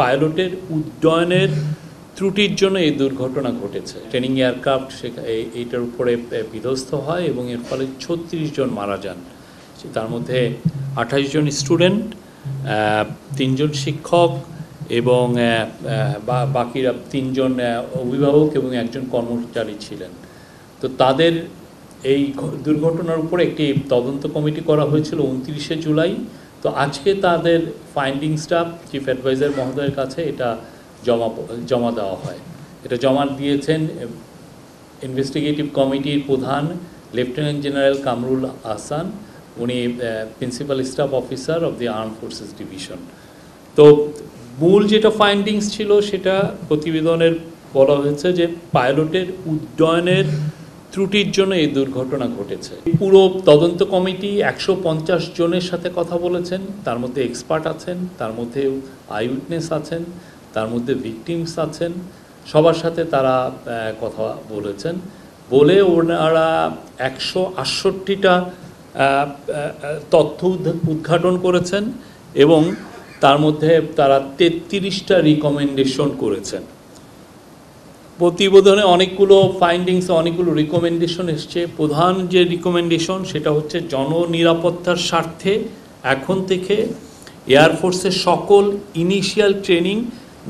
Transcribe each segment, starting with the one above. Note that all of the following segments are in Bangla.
পাইলটের উড্ডয়নের ত্রুটির জন্য এই দুর্ঘটনা ঘটেছে। ট্রেনিং এয়ারক্রাফট এইটার উপরে বিধ্বস্ত হয় এবং এর ফলে 36 জন মারা যান। তার মধ্যে 28 জন স্টুডেন্ট, 3 জন শিক্ষক এবং বাকিরা 3 জন অভিভাবক এবং 1 জন কর্মচারী ছিলেন। তো তাদের এই দুর্ঘটনার উপরে একটি তদন্ত কমিটি করা হয়েছিল 29শে জুলাই। তো আজকে তাদের ফাইন্ডিংসটা চিফ অ্যাডভাইজার মহোদয়ের কাছে এটা জমা দেওয়া হয়। এটা জমা দিয়েছেন ইনভেস্টিগেটিভ কমিটির প্রধান লেফটেন্যান্ট জেনারেল কামরুল আহসান, উনি principal staff officer of the arm forces division. তো মূল যেটা ফাইন্ডিংস ছিল সেটা প্রতিবেদনের বলা হয়েছে যে পাইলটের উড্ডয়নের ত্রুটির জন্য এই দুর্ঘটনা ঘটেছে। পুরো তদন্ত কমিটি 150 জনের সাথে কথা বলেছেন, তার মধ্যে এক্সপার্ট আছেন, তার মধ্যে আই উইটনেস আছেন, তার মধ্যে ভিকটিমস আছেন, সবার সাথে তারা কথা বলেছেন। বলে ওনারা 168টা তথ্য উদ্ঘাটন করেছেন এবং তার মধ্যে তারা 33টা রিকমেন্ডেশন করেছেন। প্রতিবেদনে অনেকগুলো ফাইন্ডিংস, অনেকগুলো রিকমেন্ডেশন এসছে। প্রধান যে রিকমেন্ডেশন সেটা হচ্ছে জননিরাপত্তার স্বার্থে এখন থেকে এয়ারফোর্সের সকল ইনিশিয়াল ট্রেনিং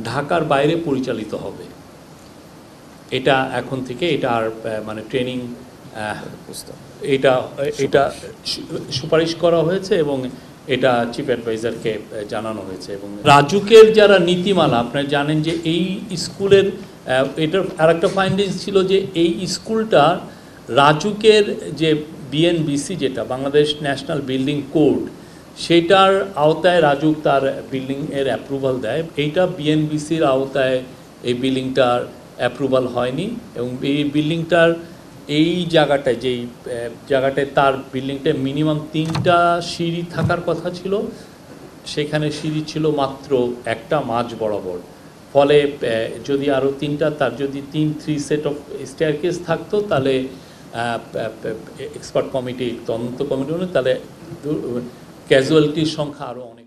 ঢাকার বাইরে পরিচালিত হবে। এটা এখন থেকে এটা আর মানে ট্রেনিং এটা সুপারিশ করা হয়েছে এবং এটা চিফ অ্যাডভাইজারকে জানানো হয়েছে। এবং রাজুকের যারা নীতিমালা, আপনারা জানেন যে এই স্কুলের এটার আরেকটা ফাইন্ডিংস ছিল যে এই স্কুলটা রাজুকের যে বিএনবিসি, যেটা বাংলাদেশ ন্যাশনাল বিল্ডিং কোড, সেটার আওতায় রাজুক তার বিল্ডিংয়ের অ্যাপ্রুভাল দেয়। এইটা বিএনবিসির আওতায় এই বিল্ডিংটার অ্যাপ্রুভাল হয়নি এবং এই বিল্ডিংটার এই জায়গাটায় যেই জায়গাটায় তার বিল্ডিংটায় মিনিমাম 3টা সিঁড়ি থাকার কথা ছিল, সেখানে সিঁড়ি ছিল মাত্র একটা মাঝ বরাবর। ফলে যদি আরও 3টা, তার যদি 3 সেট অফ স্টেয়ারকেস থাকতো তাহলে এক্সপার্ট কমিটি, তদন্ত কমিটি, তাহলে ক্যাজুয়ালিটির সংখ্যা আরও অনেক।